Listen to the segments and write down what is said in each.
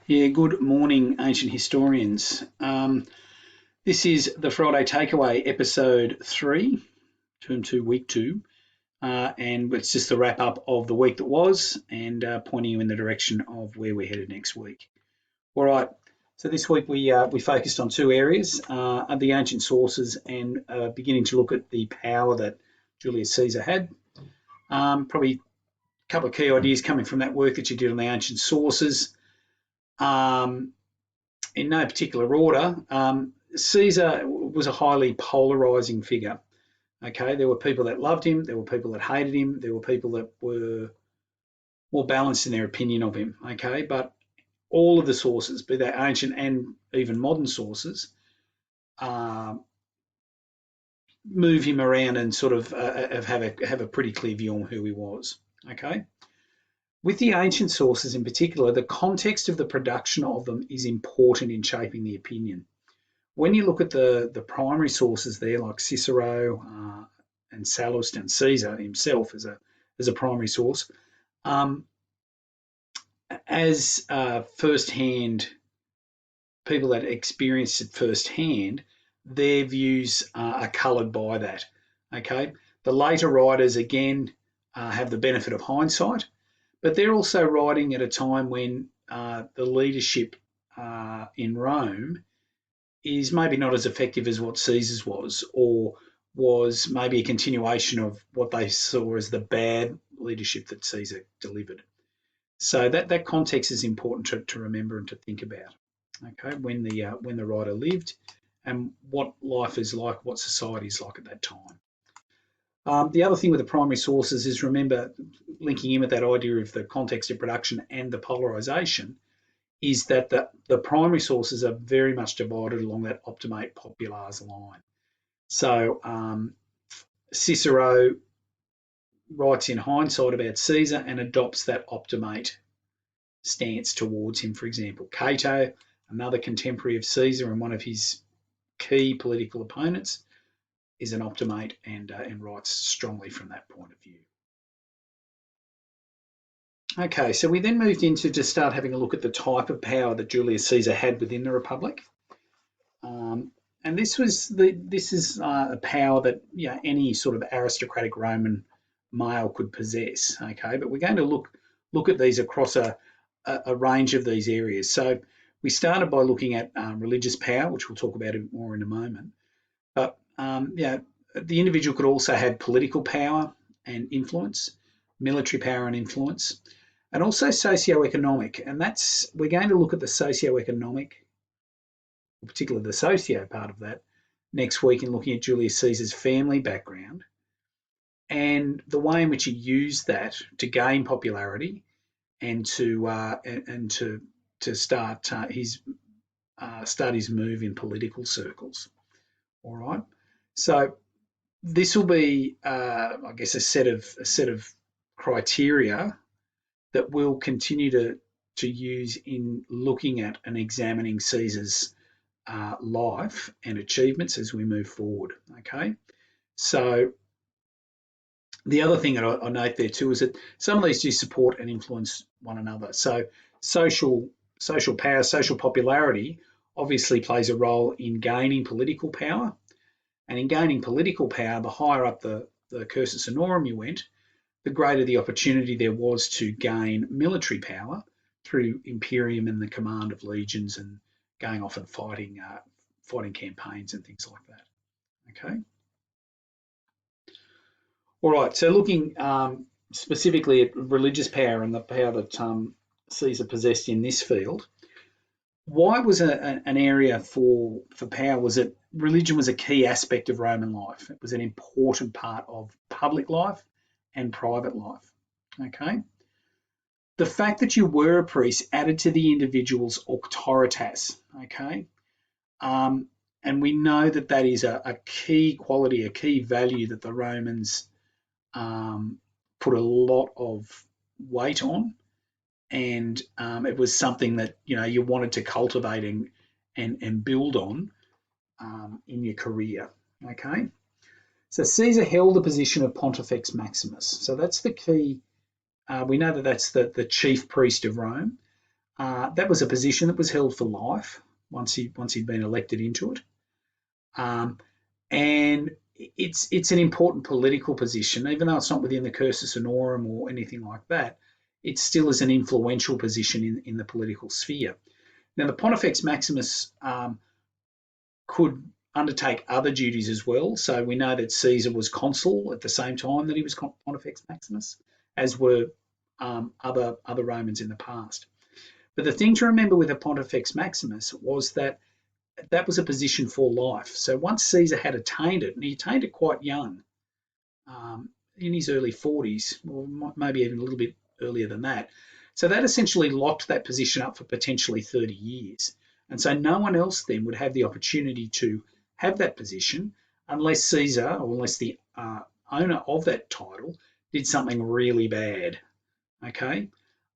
Yeah, good morning, ancient historians. This is the Friday Takeaway, episode 3, term 2, week 2, and it's just the wrap up of the week that was and pointing you in the direction of where we're headed next week. All right, so this week we focused on two areas of the ancient sources and beginning to look at the power that Julius Caesar had. Probably a couple of key ideas coming from that work that you did on the ancient sources. In no particular order, Caesar was a highly polarizing figure. Okay, there were people that loved him, there were people that hated him, there were people that were more balanced in their opinion of him. Okay, but all of the sources, be they ancient and even modern sources, move him around and sort of have a pretty clear view on who he was. Okay. With the ancient sources in particular, the context of the production of them is important in shaping the opinion. When you look at the primary sources there, like Cicero and Sallust and Caesar himself as a primary source, as first-hand people that experienced it firsthand, their views are coloured by that. Okay, the later writers again have the benefit of hindsight, but they're also writing at a time when the leadership in Rome is maybe not as effective as what Caesar's was, or was maybe a continuation of what they saw as the bad leadership that Caesar delivered. So that context is important to remember and to think about. Okay, when the writer lived and what life is like, what society is like at that time. The other thing with the primary sources is, remember, linking in with that idea of the context of production and the polarisation, is that the primary sources are very much divided along that optimate populars line. So Cicero writes in hindsight about Caesar and adopts that optimate stance towards him. For example, Cato, another contemporary of Caesar and one of his key political opponents, is an optimate and writes strongly from that point of view. Okay, so we then moved into to start having a look at the type of power that Julius Caesar had within the Republic. And this is a power that any sort of aristocratic Roman male could possess. Okay, but we're going to look at these across a range of these areas. So we started by looking at religious power, which we'll talk about more in a moment. But the individual could also have political power and influence, military power and influence, and also socio-economic. And we're going to look at the socio-economic, particularly the socio part of that, next week in looking at Julius Caesar's family background and the way in which he used that to gain popularity and to start his move in political circles. All right, so this will be, I guess, a set of criteria that we'll continue to use in looking at and examining Caesar's life and achievements as we move forward. Okay, so the other thing that I note there too is that some of these do support and influence one another. So social power, social popularity obviously plays a role in gaining political power. And in gaining political power, the higher up the cursus honorum you went, the greater the opportunity there was to gain military power through imperium and the command of legions and going off and fighting campaigns and things like that. Okay. All right. So looking specifically at religious power and the power that Caesar possessed in this field, why was an area for power was that religion was a key aspect of Roman life. It was an important part of public life and private life. Okay. The fact that you were a priest added to the individual's auctoritas. Okay. And we know that is a key quality, a key value that the Romans put a lot of weight on. And it was something that you wanted to cultivate and build on in your career. Okay, so Caesar held the position of Pontifex Maximus. So that's the key. We know that that's the chief priest of Rome. That was a position that was held for life once he'd been elected into it. And it's an important political position, even though it's not within the cursus honorum or anything like that. It still is an influential position in the political sphere. Now, the Pontifex Maximus could undertake other duties as well. So we know that Caesar was consul at the same time that he was Pontifex Maximus, as were other Romans in the past. But the thing to remember with the Pontifex Maximus was that that was a position for life. So once Caesar had attained it, and he attained it quite young, in his early 40s, or maybe even a little bit earlier than that. So that essentially locked that position up for potentially 30 years. And so no one else then would have the opportunity to have that position unless Caesar, or unless the owner of that title did something really bad. Okay?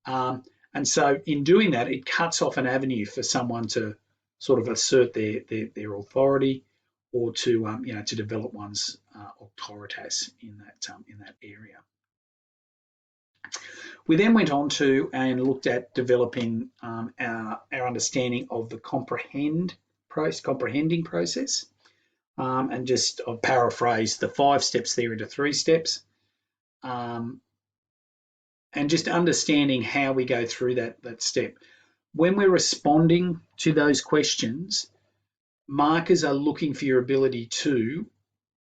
And so in doing that, it cuts off an avenue for someone to sort of assert their authority, or to to develop one's auctoritas in that area. We then went on to and looked at developing our understanding of the comprehending process, and just I'll paraphrase the 5 steps there into 3 steps, and just understanding how we go through that step. When we're responding to those questions, markers are looking for your ability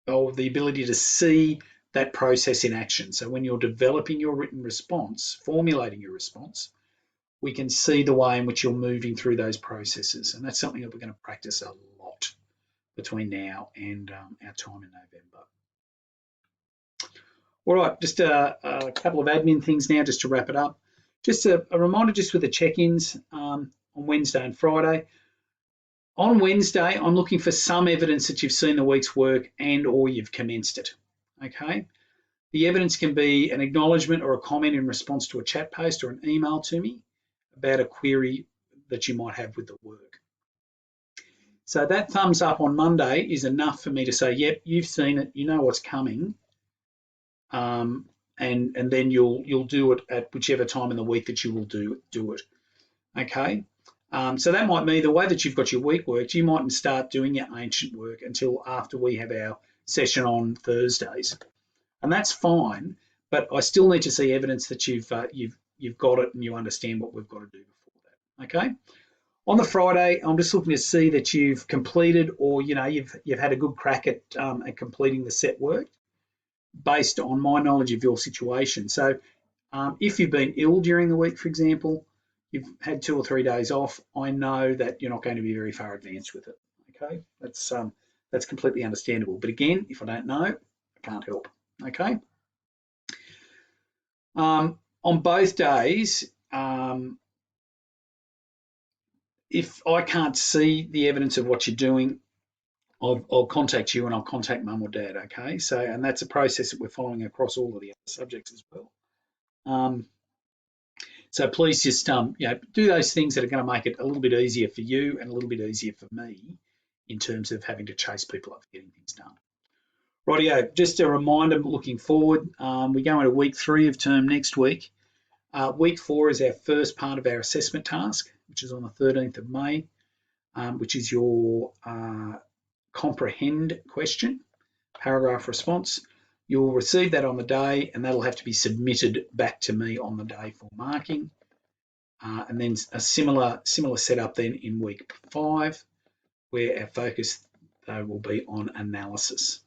or the ability to see that process in action. So when you're developing your written response, formulating your response, we can see the way in which you're moving through those processes. And that's something that we're going to practice a lot between now and our time in November. All right, just a couple of admin things now just to wrap it up. Just a reminder, just with the check-ins on Wednesday and Friday. On Wednesday, I'm looking for some evidence that you've seen the week's work and or you've commenced it, okay? The evidence can be an acknowledgement or a comment in response to a chat post or an email to me about a query that you might have with the work. So that thumbs up on Monday is enough for me to say, yep, you've seen it, you know what's coming, and then you'll do it at whichever time in the week that you will do it, okay? So that might mean the way that you've got your week worked, you mightn't start doing your ancient work until after we have our session on Thursdays, and that's fine. But I still need to see evidence that you've got it and you understand what we've got to do before that. Okay. On the Friday, I'm just looking to see that you've completed, or you've had a good crack at completing the set work based on my knowledge of your situation. So if you've been ill during the week, for example, you've had 2 or 3 days off, I know that you're not going to be very far advanced with it. Okay, that's completely understandable. But again, if I don't know, I can't help. Okay. On both days, if I can't see the evidence of what you're doing, I'll contact you and I'll contact mum or dad. Okay, so and that's a process that we're following across all of the other subjects as well. So please just do those things that are going to make it a little bit easier for you and a little bit easier for me in terms of having to chase people up for getting things done. Rightio, just a reminder looking forward, we go into week 3 of term next week. Week 4 is our first part of our assessment task, which is on the 13th of May, which is your comprehend question, paragraph response. You'll receive that on the day, and that'll have to be submitted back to me on the day for marking. And then a similar setup then in week 5, where our focus though will be on analysis.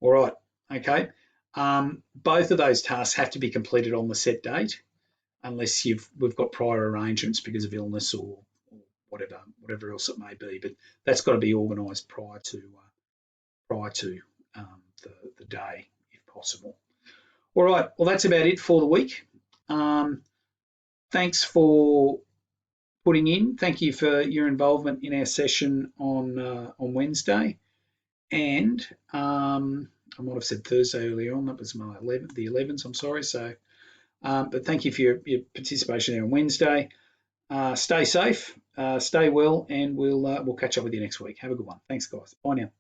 All right, okay. Both of those tasks have to be completed on the set date, unless we've got prior arrangements because of illness or whatever else it may be. But that's got to be organised prior to the day, if possible. All right, well that's about it for the week. Thanks for putting in. Thank you for your involvement in our session on Wednesday, and I might have said Thursday earlier on. That was my the 11th. I'm sorry. So, but thank you for your participation there on Wednesday. Stay safe, stay well, and we'll catch up with you next week. Have a good one. Thanks, guys. Bye now.